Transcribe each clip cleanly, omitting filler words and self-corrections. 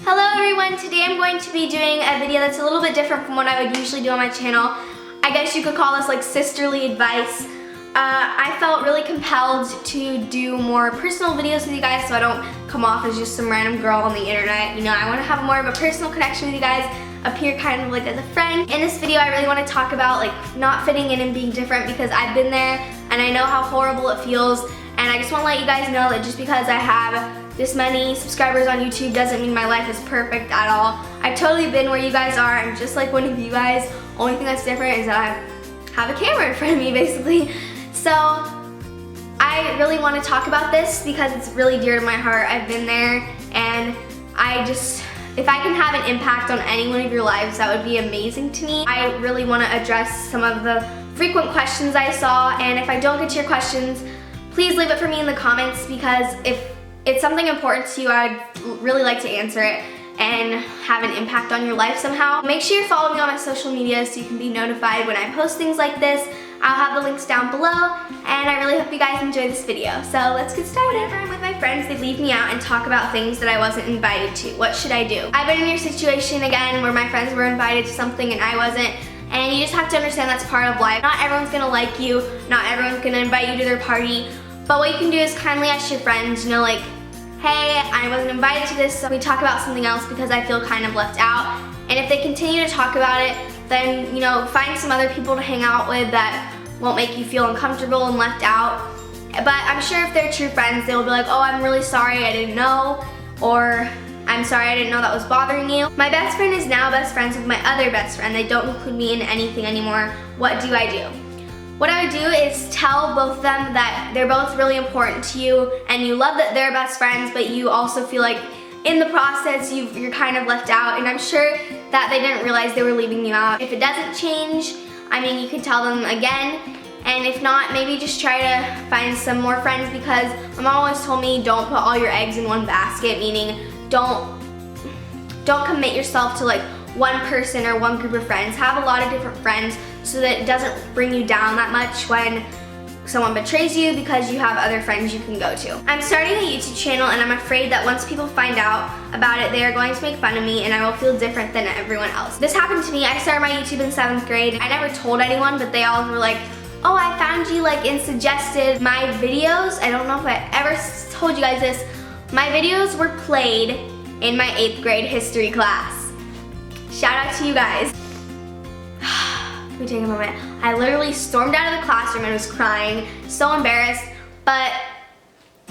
Hello everyone, today I'm going to be doing a video that's a little bit different from what I would usually do on my channel. I guess you could call this like sisterly advice. I felt really compelled to do more personal videos with you guys so I don't come off as just some random girl on the internet. You know, I want to have more of a personal connection with you guys, appear kind of like as a friend. In this video I really want to talk about like not fitting in and being different because I've been there and I know how horrible it feels, and I just want to let you guys know that just because I have this many subscribers on YouTube doesn't mean my life is perfect at all. I've totally been where you guys are. I'm just like one of you guys. Only thing that's different is that I have a camera in front of me basically. So I really want to talk about this because it's really dear to my heart. I've been there, and if I can have an impact on any one of your lives, that would be amazing to me. I really want to address some of the frequent questions I saw, and if I don't get to your questions, please leave it for me in the comments, because if it's something important to you, I'd really like to answer it and have an impact on your life somehow. Make sure you follow me on my social media so you can be notified when I post things like this. I'll have the links down below, and I really hope you guys enjoy this video. So let's get started. Whenever I'm with my friends, they leave me out and talk about things that I wasn't invited to. What should I do? I've been in your situation again where my friends were invited to something and I wasn't, and you just have to understand that's part of life. Not everyone's gonna like you, not everyone's gonna invite you to their party, but what you can do is kindly ask your friends, you know, like, hey, I wasn't invited to this, so we talk about something else because I feel kind of left out. And if they continue to talk about it, then, you know, find some other people to hang out with that won't make you feel uncomfortable and left out. But I'm sure if they're true friends, they will be like, oh, I'm really sorry, I didn't know, or I'm sorry, I didn't know that was bothering you. My best friend is now best friends with my other best friend. They don't include me in anything anymore. What do I do? What I would do is tell both of them that they're both really important to you and you love that they're best friends, but you also feel like in the process you're kind of left out, and I'm sure that they didn't realize they were leaving you out. If it doesn't change, I mean, you could tell them again, and if not, maybe just try to find some more friends, because my mom always told me don't put all your eggs in one basket, meaning don't commit yourself to like one person or one group of friends. Have a lot of different friends so that it doesn't bring you down that much when someone betrays you, because you have other friends you can go to. I'm starting a YouTube channel, and I'm afraid that once people find out about it, they are going to make fun of me and I will feel different than everyone else. This happened to me. I started my YouTube in 7th grade. I never told anyone, but they all were like, oh, I found you like and suggested my videos. I don't know if I ever told you guys this. My videos were played in my 8th grade history class. Shout out to you guys. Let me take a moment. I literally stormed out of the classroom and was crying, so embarrassed, but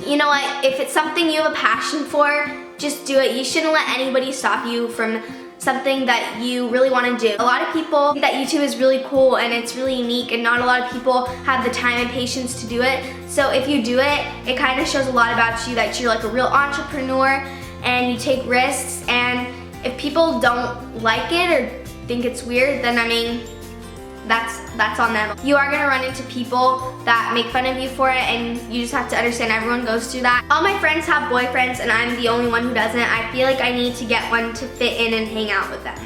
you know what? If it's something you have a passion for, just do it. You shouldn't let anybody stop you from something that you really want to do. A lot of people think that YouTube is really cool and it's really unique, and not a lot of people have the time and patience to do it. So if you do it, it kind of shows a lot about you, that you're like a real entrepreneur and you take risks. And if people don't like it or think it's weird, then I mean, that's on them. You are gonna run into people that make fun of you for it, and you just have to understand everyone goes through that. All my friends have boyfriends and I'm the only one who doesn't. I feel like I need to get one to fit in and hang out with them.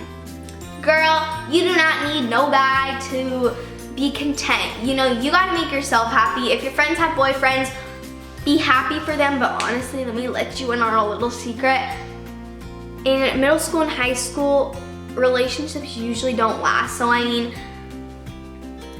Girl, you do not need no guy to be content. You know, you gotta make yourself happy. If your friends have boyfriends, be happy for them, but honestly, let me let you in on a little secret. In middle school and high school, relationships usually don't last. So I mean,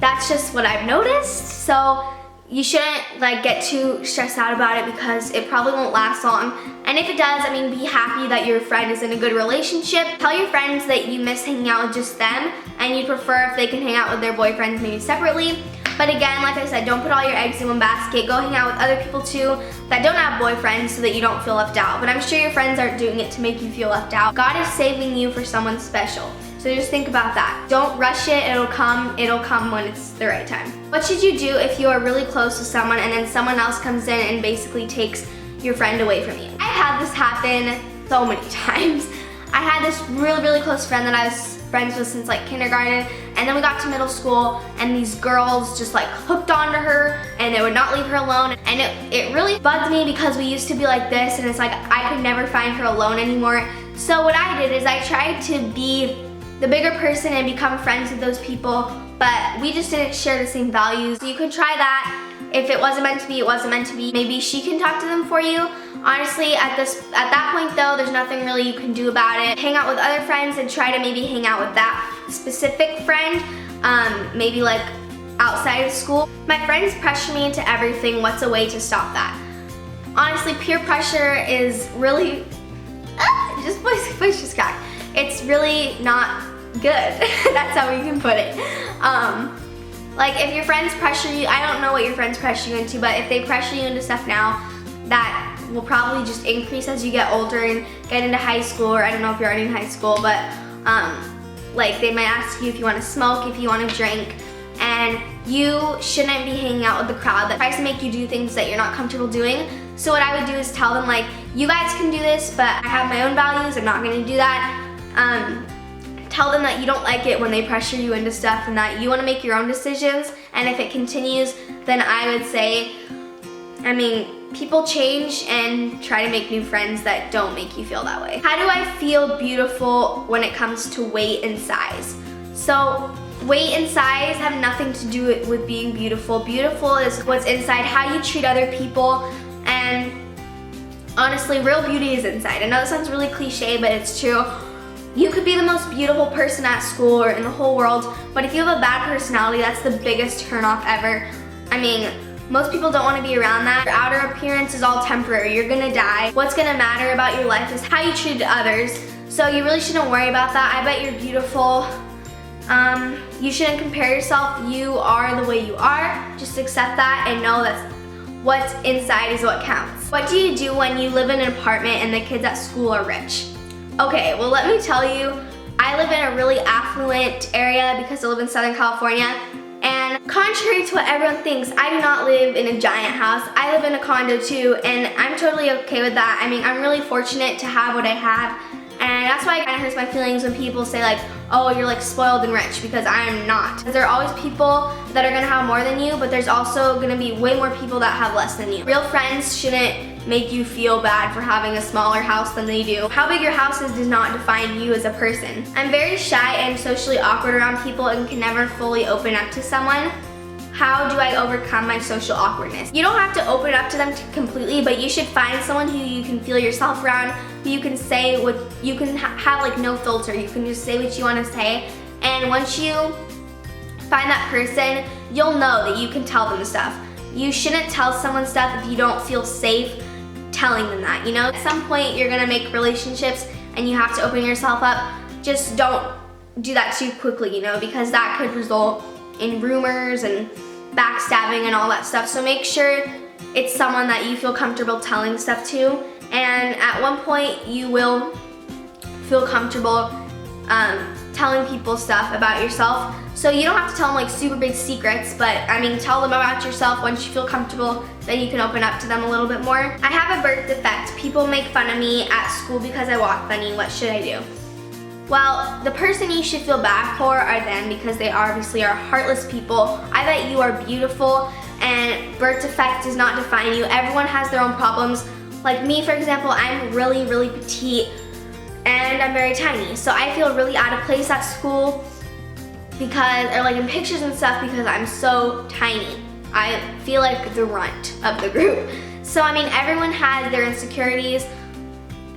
that's just what I've noticed. So you shouldn't like get too stressed out about it, because it probably won't last long. And if it does, I mean, be happy that your friend is in a good relationship. Tell your friends that you miss hanging out with just them and you prefer if they can hang out with their boyfriends maybe separately. But again, like I said, don't put all your eggs in one basket. Go hang out with other people too that don't have boyfriends so that you don't feel left out. But I'm sure your friends aren't doing it to make you feel left out. God is saving you for someone special. So just think about that. Don't rush it, it'll come when it's the right time. What should you do if you are really close to someone and then someone else comes in and basically takes your friend away from you? I've had this happen so many times. I had this really close friend that I was friends with since like kindergarten, and then we got to middle school and these girls just like hooked onto her and they would not leave her alone, and it really bugged me because we used to be like this, and it's like I could never find her alone anymore. So what I did is I tried to be the bigger person and become friends with those people, but we just didn't share the same values. So you could try that. If it wasn't meant to be, it wasn't meant to be. Maybe she can talk to them for you, Honestly, at that point though, there's nothing really you can do about it. Hang out with other friends and try to maybe hang out with that specific friend, maybe like outside of school. My friends pressure me into everything. What's a way to stop that? Honestly, peer pressure is really, voice just cracked. It's really not good. That's how we can put it. Like if your friends pressure you, I don't know what your friends pressure you into, but if they pressure you into stuff now, that will probably just increase as you get older and get into high school, or I don't know if you're already in high school, but like they might ask you if you want to smoke, if you want to drink, and you shouldn't be hanging out with the crowd that tries to make you do things that you're not comfortable doing. So what I would do is tell them like, you guys can do this, but I have my own values, I'm not going to do that. Tell them that you don't like it when they pressure you into stuff and that you want to make your own decisions, and if it continues, then I would say, I mean, people change, and try to make new friends that don't make you feel that way. How do I feel beautiful when it comes to weight and size? So weight and size have nothing to do with being beautiful. Beautiful is what's inside, how you treat other people, and honestly, real beauty is inside. I know that sounds really cliche, but it's true. You could be the most beautiful person at school or in the whole world, but if you have a bad personality, that's the biggest turnoff ever. I mean, most people don't want to be around that. Your outer appearance is all temporary. You're gonna die. What's gonna matter about your life is how you treat others. So you really shouldn't worry about that. I bet you're beautiful. You shouldn't compare yourself. You are the way you are. Just accept that and know that what's inside is what counts. What do you do when you live in an apartment and the kids at school are rich? Okay, well let me tell you, I live in a really affluent area because I live in Southern California, and contrary to what everyone thinks, I do not live in a giant house. I live in a condo too, and I'm totally okay with that. I mean, I'm really fortunate to have what I have, and that's why it kind of hurts my feelings when people say like, oh, you're like spoiled and rich, because I am not. There are always people that are gonna have more than you, but there's also gonna be way more people that have less than you. Real friends shouldn't make you feel bad for having a smaller house than they do. How big your house is does not define you as a person. I'm very shy and socially awkward around people and can never fully open up to someone. How do I overcome my social awkwardness? You don't have to open up to them completely, but you should find someone who you can feel yourself around, who you can say what you can have like no filter. You can just say what you want to say, and once you find that person, you'll know that you can tell them stuff. You shouldn't tell someone stuff if you don't feel safe telling them that, you know? At some point you're gonna make relationships and you have to open yourself up. Just don't do that too quickly, you know, because that could result in rumors and backstabbing and all that stuff. So make sure it's someone that you feel comfortable telling stuff to, and at one point you will feel comfortable telling people stuff about yourself. So you don't have to tell them like super big secrets, but I mean, tell them about yourself. Once you feel comfortable, then you can open up to them a little bit more. I have a birth defect. People make fun of me at school because I walk funny. What should I do? Well, the person you should feel bad for are them, because they obviously are heartless people. I bet you are beautiful, and birth defect does not define you. Everyone has their own problems. Like me, for example, I'm really, really petite, and I'm very tiny. So I feel really out of place at school because, or like in pictures and stuff, because I'm so tiny. I feel like the runt of the group. So I mean, everyone has their insecurities.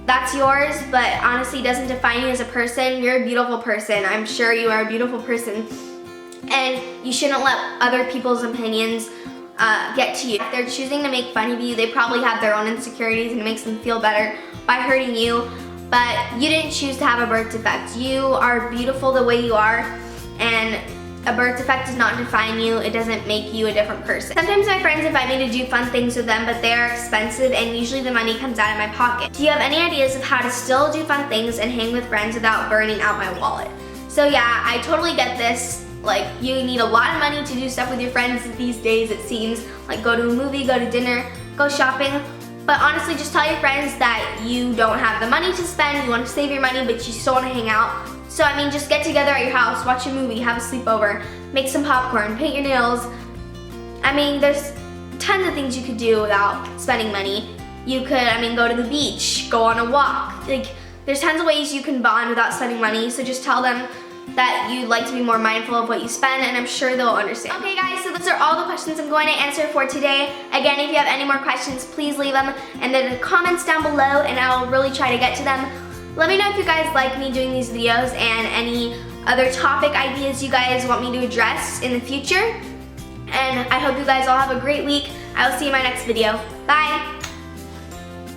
That's yours, but honestly, it doesn't define you as a person. You're a beautiful person. I'm sure you are a beautiful person. And you shouldn't let other people's opinions get to you. If they're choosing to make fun of you, they probably have their own insecurities and it makes them feel better by hurting you. But you didn't choose to have a birth defect. You are beautiful the way you are, and a birth defect does not define you. It doesn't make you a different person. Sometimes my friends invite me to do fun things with them, but they are expensive and usually the money comes out of my pocket. Do you have any ideas of how to still do fun things and hang with friends without burning out my wallet? So yeah, I totally get this. Like, you need a lot of money to do stuff with your friends these days, it seems. Like go to a movie, go to dinner, go shopping. But honestly, just tell your friends that you don't have the money to spend, you want to save your money, but you still want to hang out. So I mean, just get together at your house, watch a movie, have a sleepover, make some popcorn, paint your nails. I mean, there's tons of things you could do without spending money. You could, I mean, go to the beach, go on a walk. Like, there's tons of ways you can bond without spending money, so just tell them that you'd like to be more mindful of what you spend, and I'm sure they'll understand. Okay guys, so those are all the questions I'm going to answer for today. Again, if you have any more questions, please leave them in the comments down below, and I'll really try to get to them. Let me know if you guys like me doing these videos and any other topic ideas you guys want me to address in the future. And I hope you guys all have a great week. I will see you in my next video. Bye!